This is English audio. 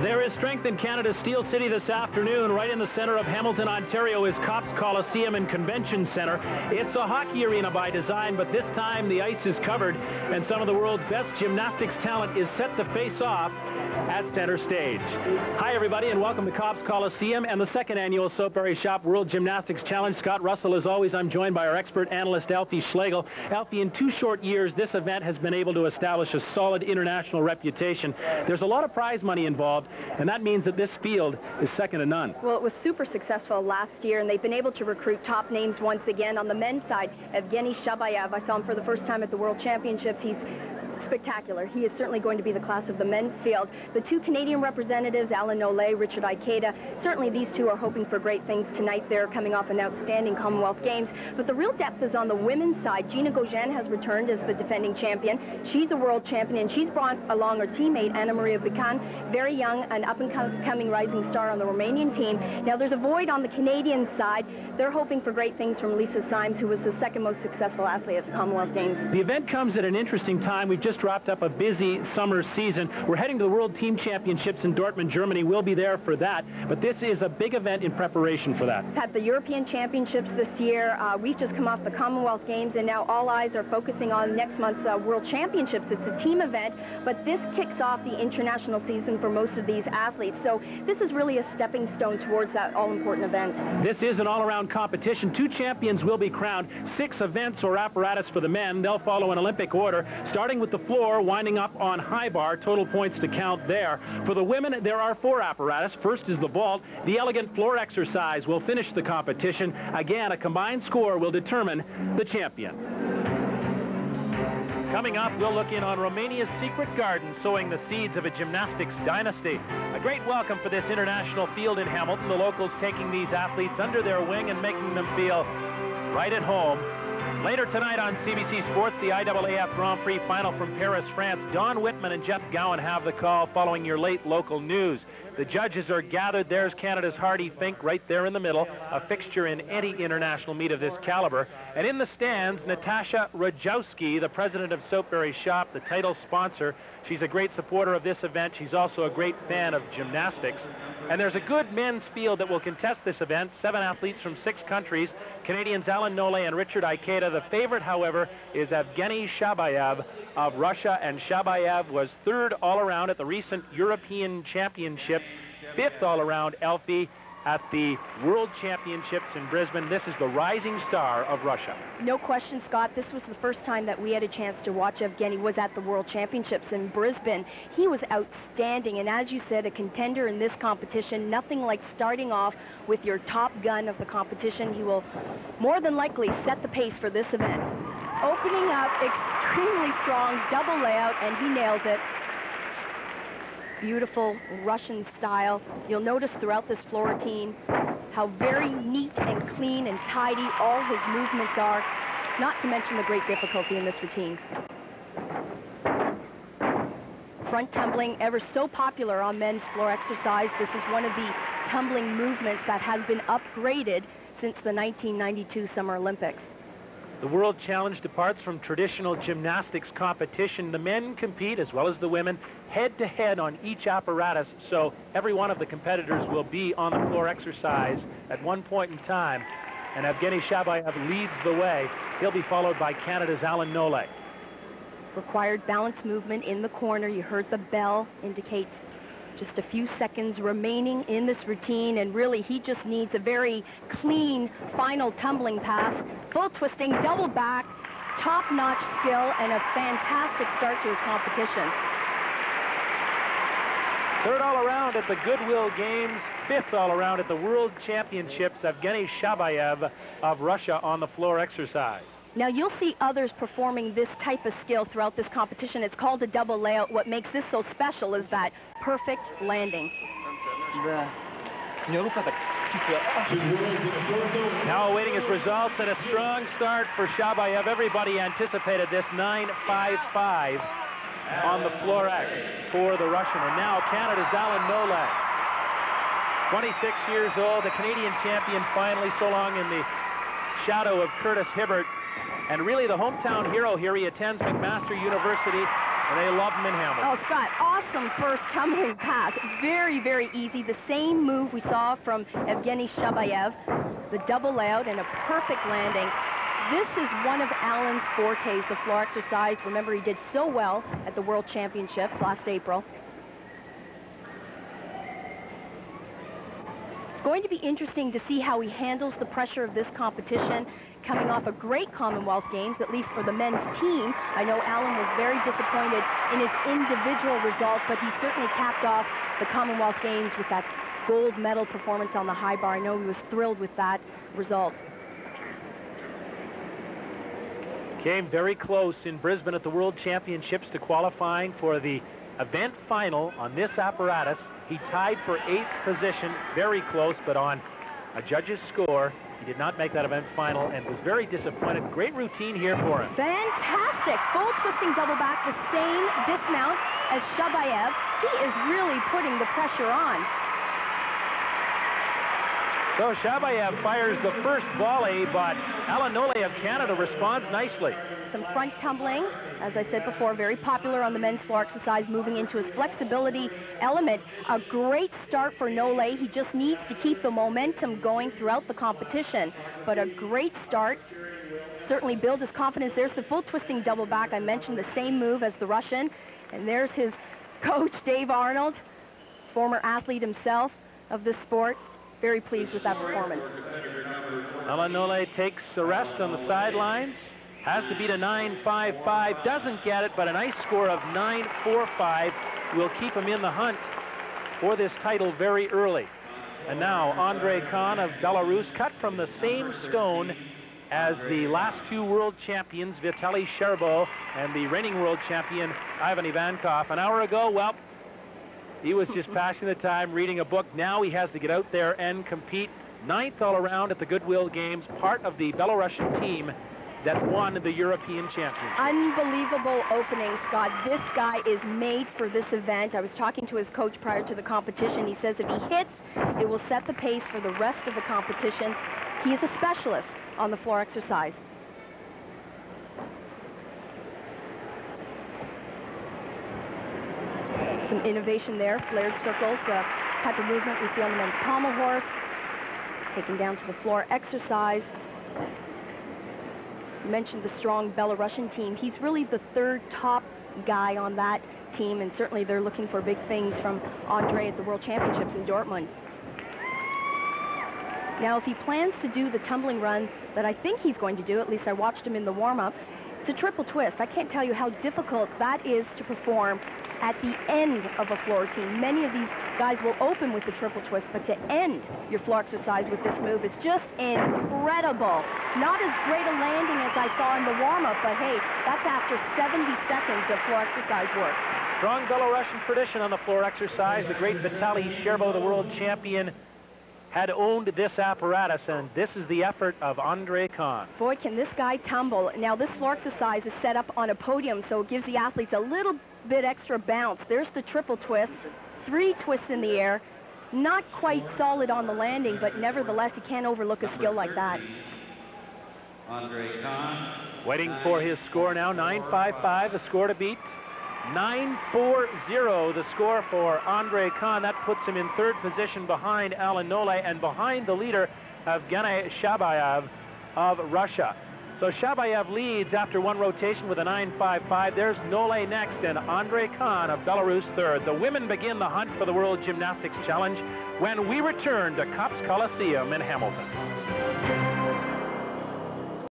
There is strength in Canada's Steel City this afternoon. Right in the center of Hamilton, Ontario is Copps Coliseum and Convention Center. It's a hockey arena by design, but this time the ice is covered, and some of the world's best gymnastics talent is set to face off at center stage. Hi, everybody, and welcome to Copps Coliseum and the second annual Soapberry Shop World Gymnastics Challenge. Scott Russell, as always, I'm joined by our expert analyst, Alfie Schlegel. Alfie, in 2 short years, this event has been able to establish a solid international reputation. There's a lot of prize money involved, and that means that this field is second to none. Well, it was super successful last year, and they've been able to recruit top names once again. On the men's side, Evgeni Chabaev, I saw him for the first time at the World Championships. He's spectacular. He is certainly going to be the class of the men's field. The 2 Canadian representatives, Nolet, Richard Ikeda, certainly these 2 are hoping for great things tonight. They're coming off an outstanding Commonwealth Games. But the real depth is on the women's side. Gina Gauguin has returned as the defending champion. She's a world champion, and she's brought along her teammate, Andrei Kan, very young, an up-and-coming rising star on the Romanian team. Now, there's a void on the Canadian side. They're hoping for great things from Lisa Symes, who was the second most successful athlete at the Commonwealth Games. The event comes at an interesting time. We've just wrapped up a busy summer season. We're heading to the World Team Championships in Dortmund, Germany. We'll be there for that, but this is a big event in preparation for that. At the European Championships this year, we've just come off the Commonwealth Games, and now all eyes are focusing on next month's World Championships. It's a team event, but this kicks off the international season for most of these athletes, so this is really a stepping stone towards that all-important event. This is an all-around competition. 2 champions will be crowned. 6 events or apparatus for the men. They'll follow an Olympic order, starting with the floor, winding up on high bar. Total points to count there. For the women, there are 4 apparatus. First is the vault. The elegant floor exercise will finish the competition. Again, a combined score will determine the champion. Coming up, we'll look in on Romania's secret garden, sowing the seeds of a gymnastics dynasty. A great welcome for this international field in Hamilton. The locals taking these athletes under their wing and making them feel right at home. Later tonight on CBC Sports, the IAAF Grand Prix final from Paris, France. Don Whitman and Jeff Gowan have the call following your late local news. The judges are gathered. There's Canada's Hardy Fink right there in the middle, a fixture in any international meet of this caliber. And in the stands, Natasha Rajowski, the president of Soapberry Shop, the title sponsor. She's a great supporter of this event. She's also a great fan of gymnastics. And there's a good men's field that will contest this event. 7 athletes from 6 countries. Canadians Alan Nolet and Richard Ikeda. The favorite, however, is Evgeni Chabaev of Russia, and Chabaev was 3rd all-around at the recent European Championships, 5th all-around, Alfie, at the World Championships in Brisbane. This is the rising star of Russia. No question, Scott. This was the first time that we had a chance to watch Evgeni was at the World Championships in Brisbane. He was outstanding, and as you said, a contender in this competition. Nothing like starting off with your top gun of the competition. He will more than likely set the pace for this event. Opening up extremely strong double layout, and he nails it. Beautiful Russian style. You'll notice throughout this floor routine how very neat and clean and tidy all his movements are, not to mention the great difficulty in this routine. Front tumbling, ever so popular on men's floor exercise. This is one of the tumbling movements that has been upgraded since the 1992 Summer Olympics. The World Challenge departs from traditional gymnastics competition. The men compete, as well as the women, head-to-head on each apparatus, so every one of the competitors will be on the floor exercise at one point in time. And Evgeni Chabaev leads the way. He'll be followed by Canada's Alan Nolet. Required balance movement in the corner. You heard the bell indicates just a few seconds remaining in this routine, and really he just needs a very clean final tumbling pass. Full twisting, double back, top-notch skill, and a fantastic start to his competition. 3rd all-around at the Goodwill Games, 5th all-around at the World Championships. Evgeni Chabaev of Russia on the floor exercise. Now you'll see others performing this type of skill throughout this competition. It's called a double layout. What makes this so special is that perfect landing. Now awaiting his results, and a strong start for Chabaev. Everybody anticipated this 9.55 on the floor X for the Russian. And now Canada's Alan Nolet, 26 years old, the Canadian champion finally, so long in the shadow of Curtis Hibbert. And really the hometown hero here. He attends McMaster University, and they love them in Hamilton. Oh, Scott, awesome first tumbling pass. Very, very easy. The same move we saw from Evgeni Chabaev, the double layout and a perfect landing. This is one of Alan's fortes, the floor exercise. Remember, he did so well at the World Championships last April. It's going to be interesting to see how he handles the pressure of this competition, coming off a great Commonwealth Games, at least for the men's team. I know Alan was very disappointed in his individual result, but he certainly capped off the Commonwealth Games with that gold medal performance on the high bar. I know he was thrilled with that result. Came very close in Brisbane at the World Championships to qualifying for the event final on this apparatus. He tied for 8th position, very close, but on a judge's score, he did not make that event final and was very disappointed. Great routine here for him. Fantastic. Full twisting double back, the same dismount as Chabaev. He is really putting the pressure on. So Chabaev fires the first volley, but Nolet of Canada responds nicely. Some front tumbling, as I said before, very popular on the men's floor exercise, moving into his flexibility element. A great start for Nolet. He just needs to keep the momentum going throughout the competition. But a great start. Certainly build his confidence. There's the full twisting double back. I mentioned the same move as the Russian. And there's his coach, Dave Arnold, former athlete himself of this sport. Very pleased with that performance. Nolet takes the rest on the sidelines. Has to beat a 9.55. Doesn't get it, but a nice score of 9.45 will keep him in the hunt for this title very early. And now Andrei Kan of Belarus, cut from the same stone as the last two world champions, Vitaly Sherbo, and the reigning world champion, Ivan Ivankov. An hour ago, well, he was just passing the time reading a book. Now he has to get out there and compete. 9th all around at the Goodwill Games, part of the Belarusian team that won the European Championship. Unbelievable opening, Scott. This guy is made for this event. I was talking to his coach prior to the competition. He says if he hits, it will set the pace for the rest of the competition. He is a specialist on the floor exercise. Some innovation there, flared circles, the type of movement we see on the men's pommel horse. Taken down to the floor exercise. You mentioned the strong Belarusian team. He's really the third top guy on that team, and certainly they're looking for big things from Andrei at the World Championships in Dortmund. Now, if he plans to do the tumbling run that I think he's going to do, at least I watched him in the warm-up, it's a triple twist. I can't tell you how difficult that is to perform at the end of a floor routine. Many of these guys will open with the triple twist, but to end your floor exercise with this move is just incredible. Not as great a landing as I saw in the warm-up, but hey, that's after 70 seconds of floor exercise work. Strong Belarusian tradition on the floor exercise. The great Vitaly Sherbo, the world champion, had owned this apparatus, and this is the effort of Andrei Kan. Boy, can this guy tumble. Now, this floor exercise is set up on a podium, so it gives the athletes a little bit extra bounce. There's the triple twist, 3 twists in the air. Not quite solid on the landing, but nevertheless, you can't overlook a skill like that. Andrei Kan. Waiting for his score now, 9.55, the score to beat. 9.40, the score for Andrei Kan. That puts him in 3rd position behind Nolet and behind the leader, Evgeni Chabaev of Russia. So Chabaev leads after 1 rotation with a 9.55. There's Nolet next and Andrei Kan of Belarus 3rd. The women begin the hunt for the World Gymnastics Challenge when we return to Copps Coliseum in Hamilton.